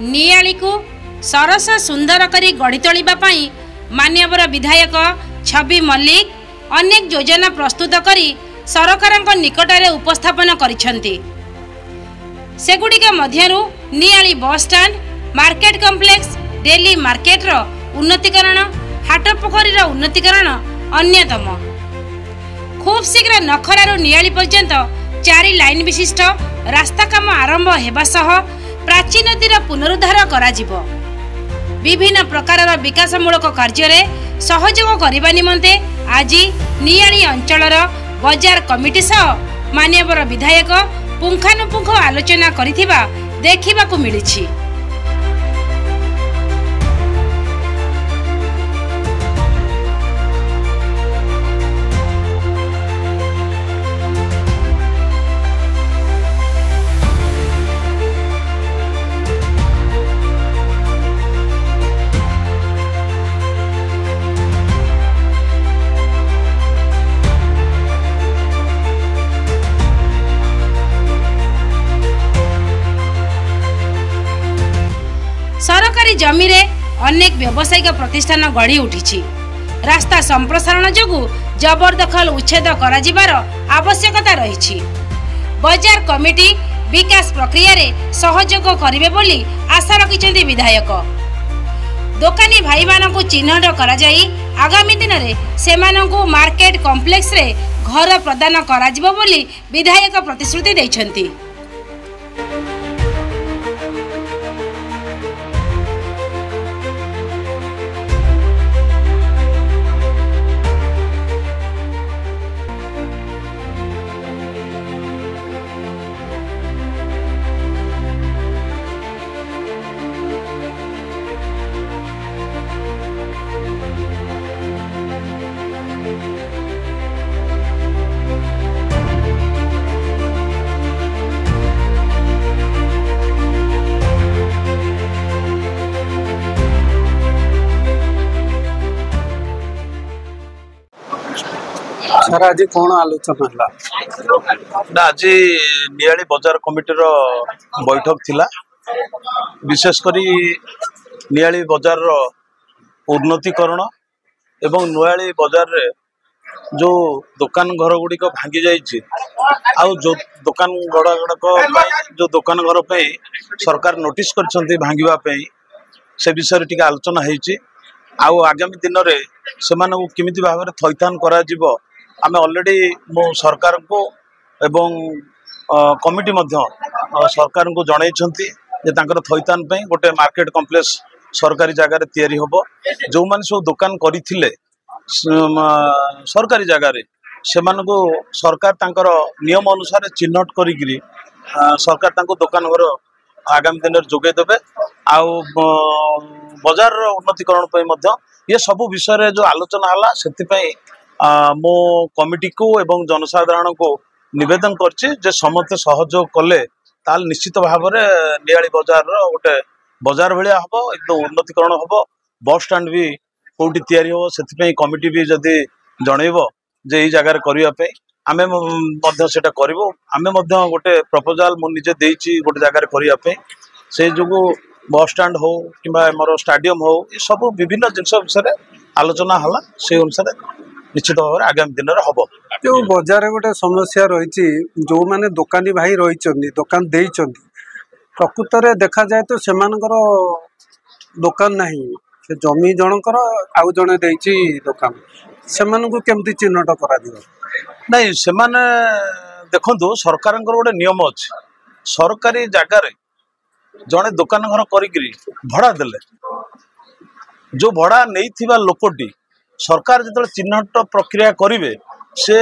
नियाली को सरस सुंदर करी गढ़ी तोलिबा पई माननीय विधायक छवि मल्लिक अनेक योजना प्रस्तुत करी सरकारक निकटरे उपस्थापन करिसेंती। सेगुड़िक मध्यरु नियाली bus stand, market complex, daily market रो उन्नतीकरण, हाट पोखरी रो उन्नतीकरण अन्यतम। खूब शीघ्र नखरारू नियाली पर्यंत 4 लाइन विशिष्ट रास्ता काम आरंभ हेबा सह प्राची नदीर पुनरुद्धार करा जिवो। विभिन्न प्रकार विकासमूलक कार्य सहयोग करने निमंते आज नियाली अंचलर बाजार कमिटी सह माननीय विधायक पुंखानुपुंख आलोचना करिथिबा देखिबाकु मिलिछि। सरकारी जमी रे अनेक व्यावसायिक प्रतिष्ठान गढ़ी उठी। रास्ता संप्रसारण जोगु जबरदखल उच्छेद करा जिबार आवश्यकता रही। बाजार कमिटी विकास प्रक्रिया रे सहयोग करिवे बोली आशा रखिछन्ती विधायक। दोकानी भाई मानकु चिन्हट करा जाई आगामी दिन रे सेमानकु मार्केट कॉम्प्लेक्स रे घर प्रदान करा जिवो बोली विधायक प्रतिश्रुति दैछन्ती। सर आज कौन आलोचना है? आज नियाली बाजार कमिटी बैठक थिला। विशेषकर नियाली बाजार उन्नतीकरण एवं नियाली बाजार रे जो दुकान घर गुड़िक भांगी जाइए आउ जो दुकान गुड़ाक जो दुकान घर पे सरकार नोटिस कर भांगा से विषय टी आलोचना होती। आगामी दिन में से केमी भाव में थैथान करा आम ऑलरेडी मो सरकार को एवं कमिटी सरकार को जनई थैथान गोटे मार्केट कॉम्प्लेक्स सरकारी जगार तैयारी होबो। जो माने सब दुकान करथिले सरकारी जगार से सरकार तांकर नियम अनुसार चिन्हट करी सरकार तांको दुकान घर आगामी दिन में जोगे देबे। आउ बाजार उन्नतीकरण ये सब विषय जो आलोचना हला से मो कमिटी को एवं जनसाधारण को निवेदन करछि समस्त सहयोग कले ताल निश्चित भाव में नियाली बाजार गोटे बाजार भाया हम एकदम उन्नतीकरण हम। बस स्टैंड भी कौटी तैयारी हो से कमिटी भी जदि जनइब जे ई जगार करने आमे सेटा करिवो। आमे गोटे प्रपोजाल मु निजे देइछि गोटे जगार करने से जो बस स्टैंड हो कि स्टाडियम हो ये सब विभिन्न जिनस विषय आलोचना हला से अनुसार निश्चित भाव में आगामी दिन में हम। जो बाजार गोटे समस्या रही जो माने दुकानी भाई रही दुकान देइचंदी प्रकृत में देखा जाए तो से दुकान नहीं से जमी जनकर आउ जड़े दुकान से केमती चिन्हट करा नहीं से देखो सरकार गोटे नियम अच्छे सरकारी जगार जड़े दुकान घर करी भड़ा देले जो भड़ा नहीं लोकटी सरकार जो चिन्हट प्रक्रिया करेंगे से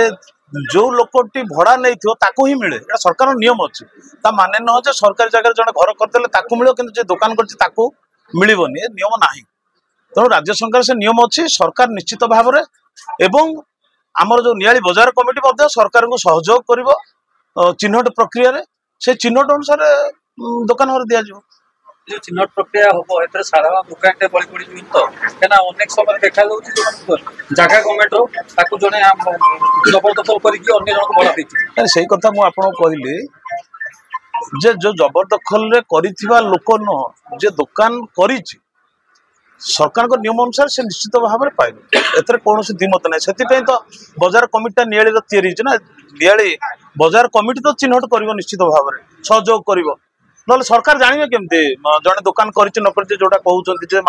जो लोकटी भड़ा नहीं ही मिले सरकार नियम अच्छे ता माने न जे सरकारी जगह जड़े घर करदे मिले कि दुकान कर मिलबनी नियम ना। तेणु राज्य सरकार से नियम अच्छी सरकार निश्चित भाव में एवं आमर जो नियाली बाजार कमिटी सरकार को सहयोग कर चिन्हट प्रक्रिया से चिन्हट अनुसार दुकान घर दि जाए। जो चिन्हट प्रक्रिया हम ए साधारण दुकान बड़ी पड़ी तो क्या अनेक समय देखा जगह गवर्नमेंट जड़े जबरदखल करके भड़ा से कथा मुझे कहली जे जो जबरदखल रे करिथिबा लोक नुह जे दुकान करिछि सरकार को नियम अनुसार से निश्चित भाव में पाइबे एथरे कोनोसी दिमत नै सेति तो बाजार कमिटी नियाली रो तयारी छै ना नियाली बाजार कमिटी तो चिन्हट करिवो निश्चित भाव में सहयोग करिवो नले सरकार जानिबे केमते जने दुकान करिछि न करिछि जोटा कहउछन्ति जे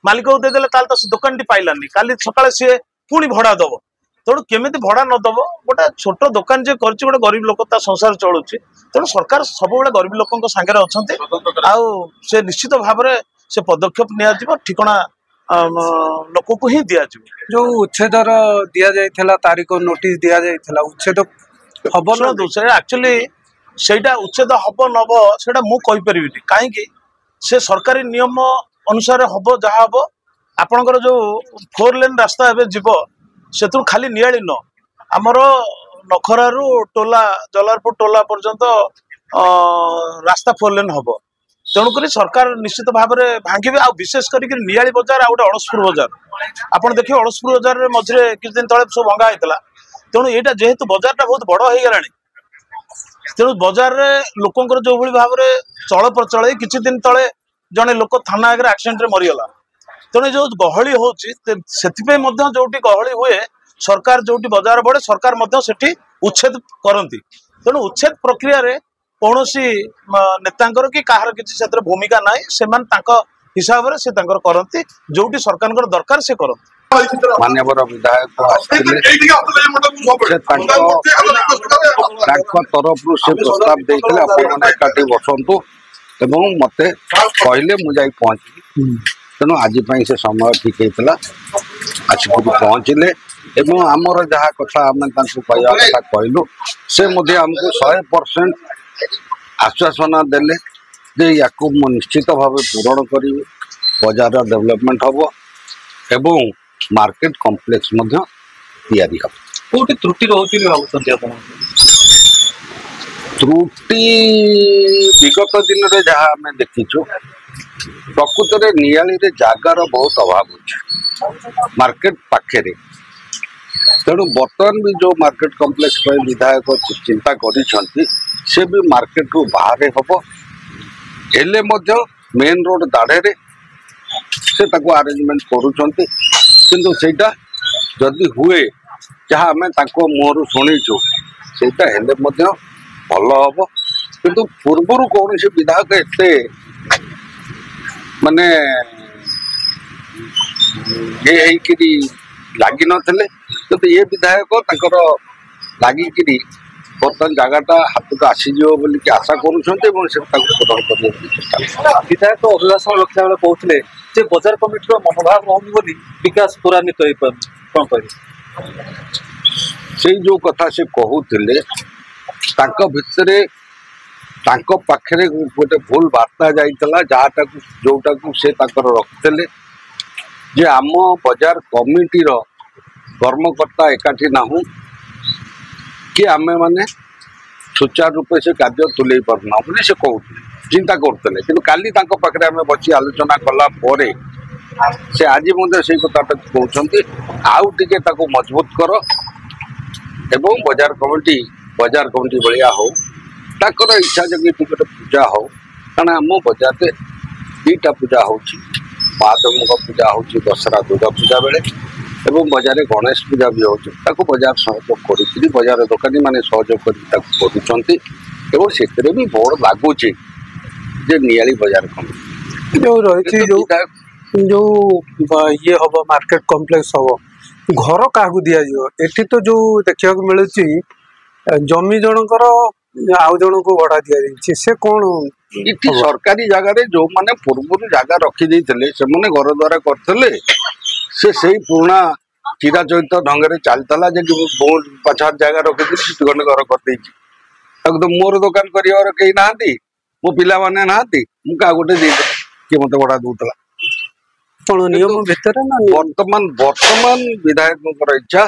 मालिक को दे देले काल तो दुकान टी पाइलानी काली सकाळे से पुणी भड़ा दबो तेणु केमिति भड़ा न दबो गोटे छोट दुकान जे करछि गोटे गरीब लोक ता संसार चलुछि तेणु सरकार सब बेले गरीब लोकन संगे अछन्ति आ से निश्चित भाव में से पदक्षेप निया जिवो ठिकना लोक को ही दिया जिवो जो उच्छेदर दिया जाइथिला तारीख नोटिस दिया जाइथिला उच्छेद हबो न दूसरे एक्चुअली सेटा उच्छेद हब नब सेटा मु कहि परिबिनी काहे कि से सरकारी नियम अनुसार हब जहा हब आपनकर जो 4 लेन रास्ता एबे जीवो सेतु खाली नियाली न हमर नखरारू टोला जलारपुर टोला पर्यंत रास्ता 4 लेन हब तेणुक सरकार निश्चित भाव में भांगे आ विशेष करके नियाली बजार आ गए अड़सपुर बजार आपड़ देखिए अड़सपुर बजार मझे किछ दिन तले सब भंगा होता तेणु यहाँ जेहेतु बजारटा बहुत बड़ हो गला तेणु बजार लोकंर जो भाव में चल प्रचल किछि दिन तले जड़े लोक थाना आगे एक्सीडेंट मरीगला तेणु जो गहली होची जोटी गहली हुए सरकार जोटी बजार बढ़े सरकार सेठी उच्छेद करती तेणु उच्छेद प्रक्रिया रे कौनसी नेतांकर कि कहार किसी भूमिका ना से हिसाब से करती जोटी सरकार दरकार से करती मान्यवर विधायक तरफ से प्रस्ताव देते एकाठी बसतु एवं मत कहले मुझे पहुँची तेणु आज से समय ठीक होता आसिक पहुँचले एवं आमर जहाँ कथा आम कहवा कथा कहलु से आमको 100% आश्वासना देले जे या निश्चित भाव पूरण करी बजार डेवलपमेंट हम एवं मार्केट कॉम्प्लेक्स तैयारी हम कोटी त्रुटि रोची भावुं त्रुटि विगत दिन में जहाँ आम देखीचु प्रकृत में नियाली जगार बहुत अभाव हो मार्केट पाखे तेणु बर्तमान भी जो मार्केट कॉम्प्लेक्स विधायक चिंता करिसेंती से भी मार्केट रू बाहर हम हेले मेन रोड दाढ़े से ताको अरेंजमेंट करुँच किंतु सेटा जदि हुए जहाँ आम मुहर शुणीचु से भल हम किंतु पूर्वर कौन से विधायक एते माने ये लगी नथिले तो ये विधायक लगिकी बर्तमान जगटा हाथ को आसीजो बोली आशा करूँ पूरण कर विधायक अभिभाषण रखा बेले कहते जे बजार कमिटी मनोभाव रोनी बोली विकास त्वरान्वित कौन कह से जो कथा से कहते भितर पाखे गोटे भूल वार्ता जाइला जहाँटा जोटा से रखते जे आम बजार कमिटीर कर्मकर्ता एकाठी नाहू कि आमे माने सुचारू रूपे से कार्य तुले पारना बोली से कहते चिंता करते कि काली पाखे आम बची आलोचना कला से आज से कथाटा कहते आउ टे मजबूत कर एवं बजार कमिटी भाया हो ताकर इच्छा जगह टिकट पूजा हो कारण आम बजार में 2टा पूजा हो महादेव पूजा हो दशहरा दुर्गा पूजा बेले एवं बजार गणेश पूजा भी हो बजार सहयोग कर बजार दोकानी मैंने सहयोग कर से भी बोर्ड लगुच नियाली बजार कमिटी जो रही जो ये हम मार्केट कॉम्प्लेक्स हम घर क्या दि एठी तो जो देखा मिलूँ जमी जनकर आउ जन को भड़ा दि से कौन इटी सरकारी जगह जो माने पूर्व जगह रखी से घर द्वारा करते से पुराना चिराचरित ढंग से चलता बहुत 5-7 जगह रखी खंड घर कर तो मोर दुकान कर कहीं ना मो पिला माने ना मुझे गोटे किए मत भड़ा दूसरा नियम भितर वर्तमान विधायक इच्छा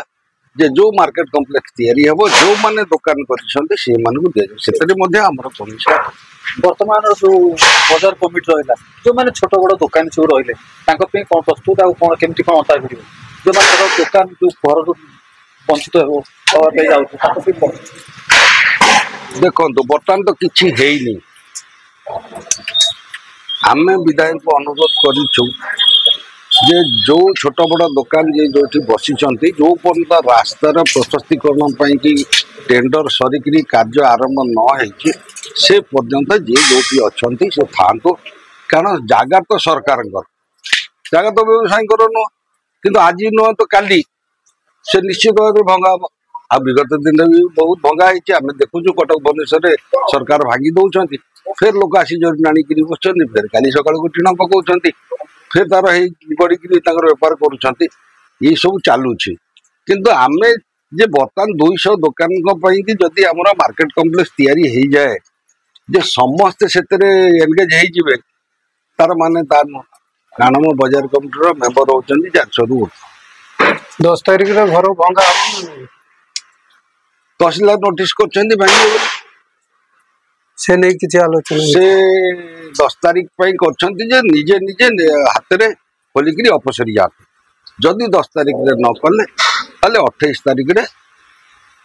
जे जो मार्केट कॉम्प्लेक्स तैयारी हम जो माने दुकान वर्तमान जो बजार कमिटी रहा जो मैंने छोट बड़ दुकान सब रही कौन प्रस्तुत कौन केमती कौन अता कर जो दुकान जो घर वंचित हो ଦେଖନ୍ତୁ ବର୍ତ୍ତମାନ ତ କିଛି ହେଇନି। ଆମେ ବିଧାୟକଙ୍କୁ ଅନୁରୋଧ କରିଛୁ ଯେ ଯୋଉ ଛୋଟ ବଡ଼ ଦୋକାନ ଯିଏ ଯୋଉଠି ବସିଛନ୍ତି, ଯୋଉ ପର୍ଯ୍ୟନ୍ତ ରାସ୍ତାର ପ୍ରଶସ୍ତୀକରଣ ପାଇଁକି ଟେଣ୍ଡର ସରିକିରି କାର୍ଯ୍ୟ ଆରମ୍ଭ ନ ହେଇଛି ସେ ପର୍ଯ୍ୟନ୍ତ ଯିଏ ଯୋଉଠି ଅଛନ୍ତି ସେ ଥାଆନ୍ତୁ। କାରଣ ଜାଗା ତ ସରକାରଙ୍କର, ଜାଗା ତ ବ୍ୟବସାୟୀଙ୍କର ନୁହଁ। କିନ୍ତୁ ଆଜି ନୁହଁ ତ କାଲି ସେ ନିଶ୍ଚିତ ଭାବରେ ଭଙ୍ଗା ହବ। ଆଉ ବିଗତ ଦିନରେ ବି ବହୁତ ଭଙ୍ଗା ହେଇଛି। ଆମେ ଦେଖୁଛୁ କଟକ ଭୁବନେଶ୍ୱରରେ ସରକାର ଭାଙ୍ଗି ଦଉଛନ୍ତି, ଫେର ଲୋକ ଆସି ଜରିମାନା ଆଣିକିରି ବସୁଛନ୍ତି, ଫେର କାଲି ସକାଳକୁ ଟିଣ ପକାଉଛନ୍ତି, ଫେର ତାର ହେଇ ଗଡ଼ିକିରି ତାଙ୍କର ବେପାର କରୁଛନ୍ତି। ଏଇସବୁ ଚାଲୁଛି। କିନ୍ତୁ ଆମେ ଯେ ବର୍ତ୍ତମାନ 200 ଦୋକାନଙ୍କ ପାଇଁକି ଯଦି ଆମର ମାର୍କେଟ କମ୍ପ୍ଲେକ୍ସ ତିଆରି ହେଇଯାଏ ଯେ ସମସ୍ତେ ସେଥିରେ ଏନଗେଜ ହେଇଯିବେ, ତାର ମାନେ ତା ନୁହଁ। କାରଣ ମୋ ବଜାର କମିଟିର ମେମ୍ବର ହଉଛନ୍ତି 400ରୁ ଉର୍ଦ୍ଧ୍ୱ। 10 ତାରିଖରେ ଘର ଭଙ୍ଗା ହବ ନା ନାହିଁ? ତହସିଲଦାର ନୋଟିସ କରିଛନ୍ତି ଭାଙ୍ଗିବେ ବୋଲି। ସେ ନେଇ କିଛି ଆଲୋଚନା ସେ 10 ତାରିଖ ପାଇଁ କରିଛନ୍ତି ଯେ ନିଜେ ନିଜେ ହାତରେ ଖୋଲିକିରି ଅପସରି ଯାଆନ୍ତି। ଯଦି 10 ତାରିଖରେ ନ କଲେ ତାହେଲେ 28 ତାରିଖରେ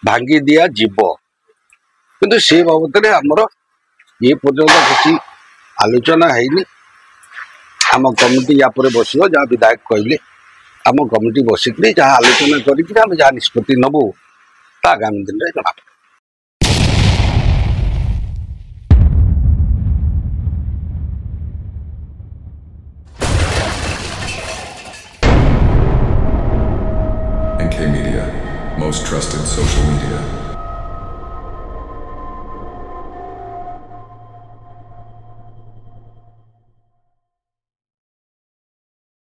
ଭାଙ୍ଗି ଦିଆଯିବ। କିନ୍ତୁ ସେ ବାବଦରେ ଆମର ଏ ପର୍ଯ୍ୟନ୍ତ କିଛି ଆଲୋଚନା ହେଇନି। ଆମ କମିଟି ୟା ପରେ ବସିବ, ଯାହା ବିଧାୟକ କହିଲେ ଆମ କମିଟି ବସିକିରି ଯାହା ଆଲୋଚନା କରିକିରି ଆମେ ଯାହା ନିଷ୍ପତ୍ତି ନେବୁ ତା ଆଗାମୀ ଦିନରେ ଜଣାପଡ଼ିବ। NK Media, most trusted social media.